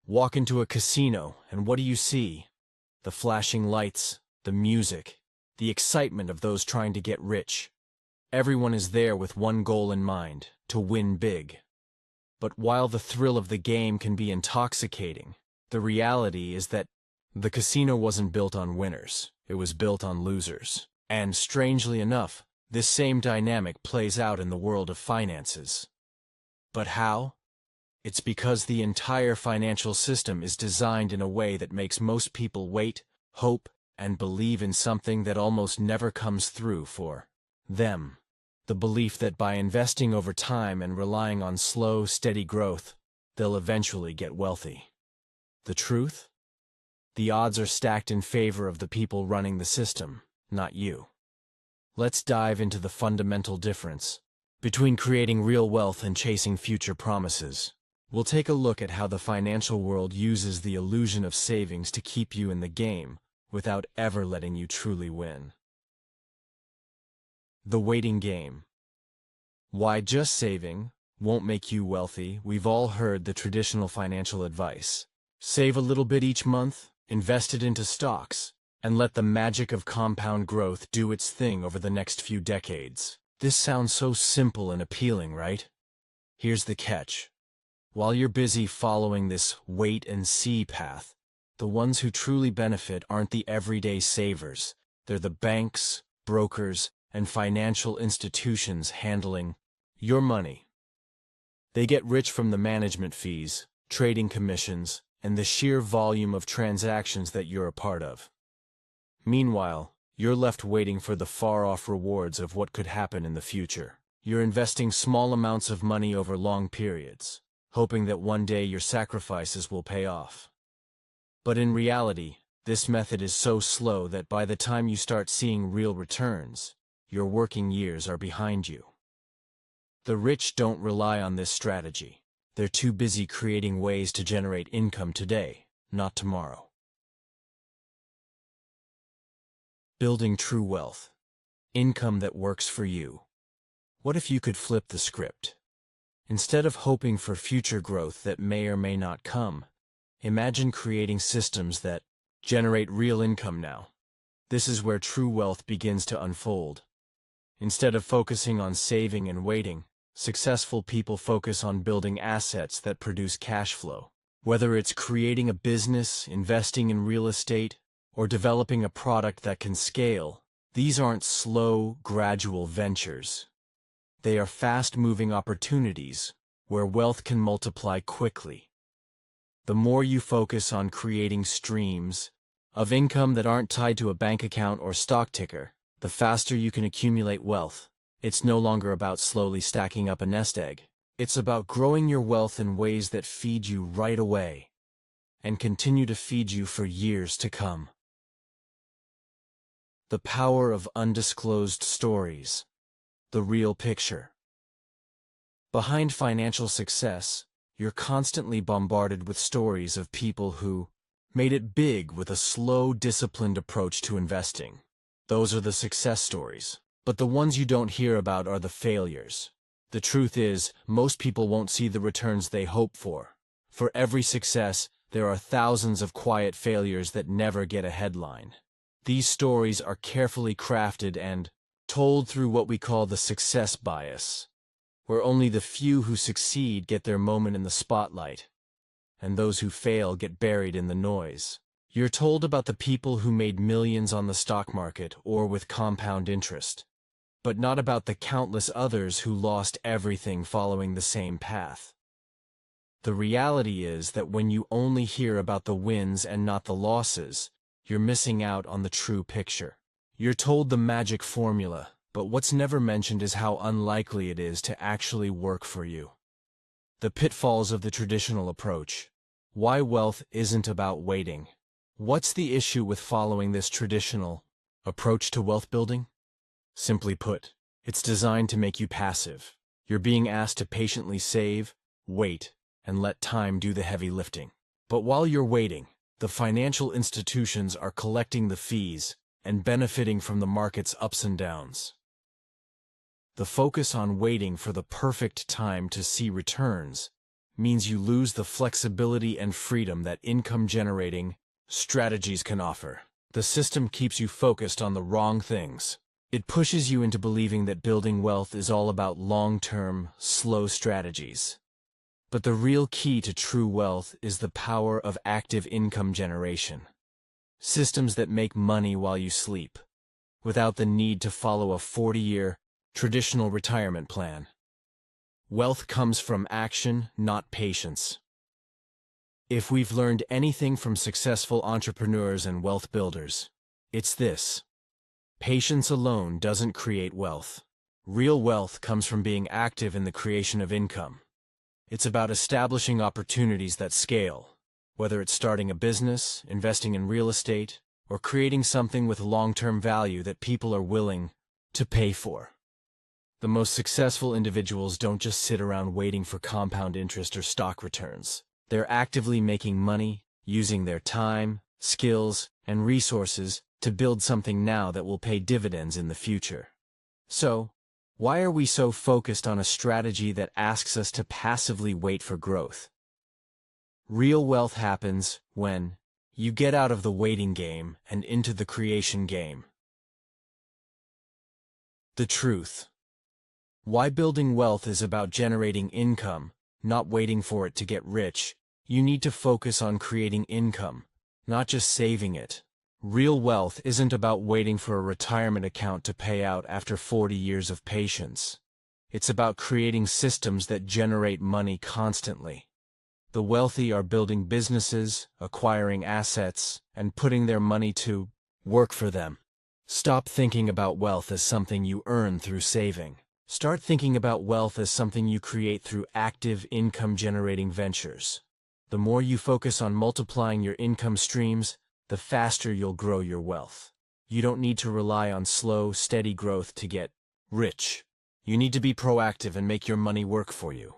Walk into a casino, and what do you see? The flashing lights, the music, the excitement of those trying to get rich. Everyone is there with one goal in mind, to win big. But while the thrill of the game can be intoxicating, the reality is that the casino wasn't built on winners, it was built on losers. And strangely enough, this same dynamic plays out in the world of finances. But how? It's because the entire financial system is designed in a way that makes most people wait, hope, and believe in something that almost never comes through for them. The belief that by investing over time and relying on slow, steady growth, they'll eventually get wealthy. The truth? The odds are stacked in favor of the people running the system, not you. Let's dive into the fundamental difference between creating real wealth and chasing future promises. We'll take a look at how the financial world uses the illusion of savings to keep you in the game without ever letting you truly win. The waiting game. Why just saving won't make you wealthy. We've all heard the traditional financial advice. Save a little bit each month, invest it into stocks, and let the magic of compound growth do its thing over the next few decades. This sounds so simple and appealing, right? Here's the catch. While you're busy following this wait-and-see path, the ones who truly benefit aren't the everyday savers. They're the banks, brokers, and financial institutions handling your money. They get rich from the management fees, trading commissions, and the sheer volume of transactions that you're a part of. Meanwhile, you're left waiting for the far-off rewards of what could happen in the future. You're investing small amounts of money over long periods, hoping that one day your sacrifices will pay off. But in reality, this method is so slow that by the time you start seeing real returns, your working years are behind you. The rich don't rely on this strategy. They're too busy creating ways to generate income today, not tomorrow. Building true wealth. Income that works for you. What if you could flip the script? Instead of hoping for future growth that may or may not come, imagine creating systems that generate real income now. This is where true wealth begins to unfold. Instead of focusing on saving and waiting, successful people focus on building assets that produce cash flow. Whether it's creating a business, investing in real estate, or developing a product that can scale, these aren't slow, gradual ventures. They are fast-moving opportunities where wealth can multiply quickly. The more you focus on creating streams of income that aren't tied to a bank account or stock ticker, the faster you can accumulate wealth. It's no longer about slowly stacking up a nest egg. It's about growing your wealth in ways that feed you right away and continue to feed you for years to come. The power of undisclosed stories. The real picture. Behind financial success, you're constantly bombarded with stories of people who made it big with a slow, disciplined approach to investing. Those are the success stories. But the ones you don't hear about are the failures. The truth is, most people won't see the returns they hope for. For every success, there are thousands of quiet failures that never get a headline. These stories are carefully crafted and told through what we call the success bias, where only the few who succeed get their moment in the spotlight, and those who fail get buried in the noise. You're told about the people who made millions on the stock market or with compound interest, but not about the countless others who lost everything following the same path. The reality is that when you only hear about the wins and not the losses, you're missing out on the true picture. You're told the magic formula, but what's never mentioned is how unlikely it is to actually work for you. The pitfalls of the traditional approach. Why wealth isn't about waiting. What's the issue with following this traditional approach to wealth building? Simply put, it's designed to make you passive. You're being asked to patiently save, wait, and let time do the heavy lifting. But while you're waiting, the financial institutions are collecting the fees and benefiting from the market's ups and downs. The focus on waiting for the perfect time to see returns means you lose the flexibility and freedom that income-generating strategies can offer. The system keeps you focused on the wrong things. It pushes you into believing that building wealth is all about long-term, slow strategies. But the real key to true wealth is the power of active income generation. Systems that make money while you sleep, without the need to follow a 40-year, traditional retirement plan. Wealth comes from action, not patience. If we've learned anything from successful entrepreneurs and wealth builders, it's this: patience alone doesn't create wealth. Real wealth comes from being active in the creation of income. It's about establishing opportunities that scale, whether it's starting a business, investing in real estate, or creating something with long-term value that people are willing to pay for. The most successful individuals don't just sit around waiting for compound interest or stock returns. They're actively making money, using their time, skills, and resources to build something now that will pay dividends in the future. So, why are we so focused on a strategy that asks us to passively wait for growth? Real wealth happens when you get out of the waiting game and into the creation game. The truth. Why building wealth is about generating income, not waiting for it to get rich. You need to focus on creating income, not just saving it. Real wealth isn't about waiting for a retirement account to pay out after 40 years of patience. It's about creating systems that generate money constantly. The wealthy are building businesses, acquiring assets, and putting their money to work for them. Stop thinking about wealth as something you earn through saving. Start thinking about wealth as something you create through active income-generating ventures. The more you focus on multiplying your income streams, the faster you'll grow your wealth. You don't need to rely on slow, steady growth to get rich. You need to be proactive and make your money work for you.